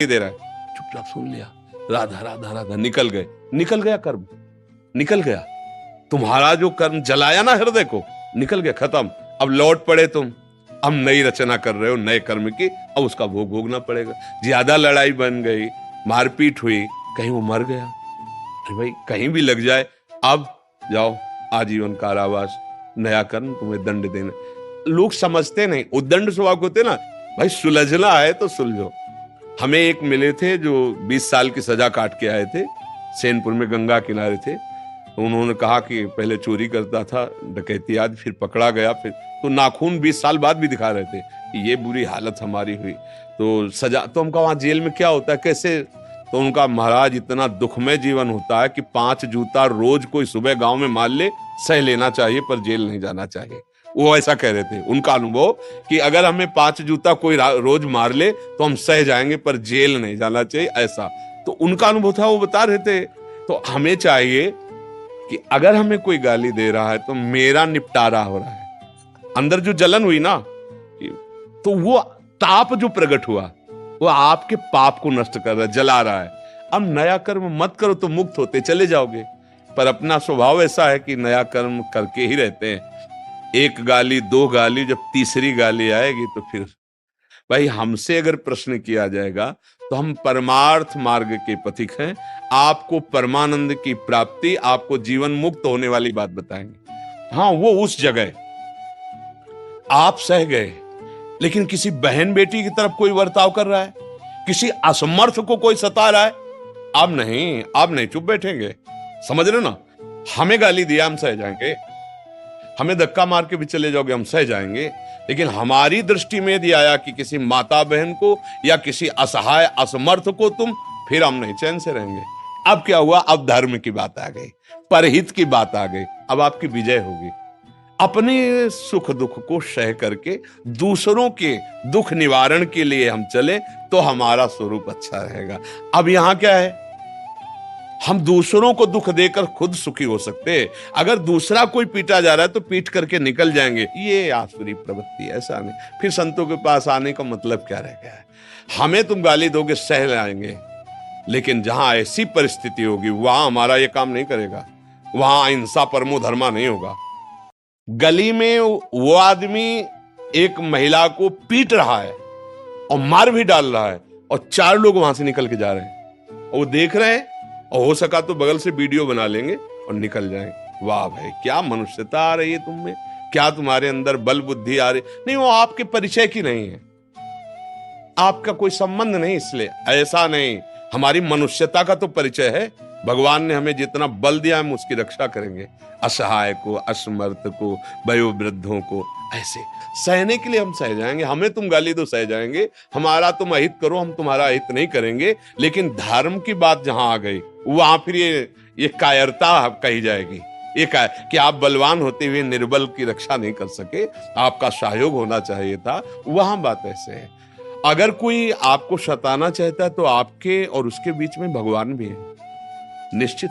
दे रहा है, चुपचाप सुन लिया, राधा राधा राधा, निकल गए, निकल गया कर्म, निकल गया तुम्हारा जो कर्म जलाया ना हृदय को, निकल गया, खत्म। अब लौट पड़े तुम, अब नई रचना कर रहे हो नए कर्म की, अब उसका भोग भोगना पड़ेगा। ज्यादा लड़ाई बन गई, मारपीट हुई, कहीं वो मर गया, अरे भाई कहीं भी लग जाए, अब जाओ आजीवन कारावास, नया कर्म तुम्हें दंड देना। लोग समझते नहीं, उद्दंड स्वभाव होते ना, भाई सुलझना है तो सुलझो। हमें एक मिले थे जो 20 साल की सजा काट के आए थे, सैनपुर में गंगा किनारे थे। उन्होंने कहा कि पहले चोरी करता था, डकैती, आज फिर पकड़ा गया, फिर तो नाखून 20 साल बाद भी दिखा रहे थे कि ये बुरी हालत हमारी हुई। तो सजा, तो हमका वहां जेल में क्या होता है, कैसे? तो उनका, महाराज इतना दुखमय जीवन होता है कि 5 जूता रोज कोई सुबह गांव में मार ले, सह लेना चाहिए, पर जेल नहीं जाना चाहिए। वो ऐसा कह रहे थे, उनका अनुभव कि अगर हमें 5 जूता कोई रोज मार ले तो हम सह जाएंगे, पर जेल नहीं जाना चाहिए, ऐसा। तो उनका अनुभव था, वो बता रहे थे। तो हमें चाहिए कि अगर हमें कोई गाली दे रहा है तो मेरा निपटारा हो रहा है, अंदर जो जलन हुई ना, तो वो ताप जो प्रकट हुआ वो आपके पाप को नष्ट कर रहा है, जला रहा है। अब नया कर्म मत करो तो मुक्त होते चले जाओगे, पर अपना स्वभाव ऐसा है कि नया कर्म करके ही रहते हैं। एक गाली, 2 गाली, जब तीसरी गाली आएगी तो फिर भाई हमसे अगर प्रश्न किया जाएगा तो हम परमार्थ मार्ग के पथिक हैं, आपको परमानंद की प्राप्ति, आपको जीवन मुक्त होने वाली बात बताएंगे। हाँ, वो उस जगह आप सह गए, लेकिन किसी बहन बेटी की तरफ कोई बर्ताव कर रहा है, किसी असमर्थ को कोई सता रहा है, अब नहीं, अब नहीं, चुप बैठेंगे। समझ रहे हो ना? हमें गाली दिया, हम सह जाएंगे, हमें धक्का मार के भी चले जाओगे, हम सह जाएंगे, लेकिन हमारी दृष्टि में यदि आया कि किसी माता बहन को या किसी असहाय असमर्थ को तुम, फिर हम नहीं चैन से रहेंगे। अब क्या हुआ? अब धर्म की बात आ गई, परहित की बात आ गई, अब आपकी विजय होगी। अपने सुख दुख को सह करके दूसरों के दुख निवारण के लिए हम चले तो हमारा स्वरूप अच्छा रहेगा। अब यहां क्या है, हम दूसरों को दुख देकर खुद सुखी हो सकते हैं। अगर दूसरा कोई पीटा जा रहा है तो पीट करके निकल जाएंगे, ये आसुरी प्रवृत्ति, ऐसा नहीं। फिर संतों के पास आने का मतलब क्या रह गया है? हमें तुम गाली दोगे, सह लाएंगे, लेकिन जहां ऐसी परिस्थिति होगी वहां हमारा ये काम नहीं करेगा, वहां अहिंसा परमो धर्मा नहीं होगा। गली में वो आदमी एक महिला को पीट रहा है और मार भी डाल रहा है, और 4 लोग वहां से निकल के जा रहे हैं, और वो देख रहे हैं, और हो सका तो बगल से वीडियो बना लेंगे और निकल जाएंगे। वाह भाई, क्या मनुष्यता आ रही है तुम में, क्या तुम्हारे अंदर बल बुद्धि आ रही। नहीं, वो आपके परिचय की नहीं है, आपका कोई संबंध नहीं, इसलिए ऐसा नहीं। हमारी मनुष्यता का तो परिचय है। भगवान ने हमें जितना बल दिया हम उसकी रक्षा करेंगे, असहाय को, असमर्थ को, वयोवृद्धों को, ऐसे सहने के लिए हम सह जाएंगे। हमें तुम गाली दो, सह जाएंगे, हमारा तुम अहित करो, हम तुम्हारा अहित नहीं करेंगे। लेकिन धर्म की बात जहां आ गई वहां फिर ये कायरता कही जाएगी, ये कि आप बलवान होते हुए निर्बल की रक्षा नहीं कर सके, आपका सहयोग होना चाहिए था। वहां बात ऐसे है। अगर कोई आपको सताना चाहता है तो आपके और उसके बीच में भगवान भी है, निश्चित।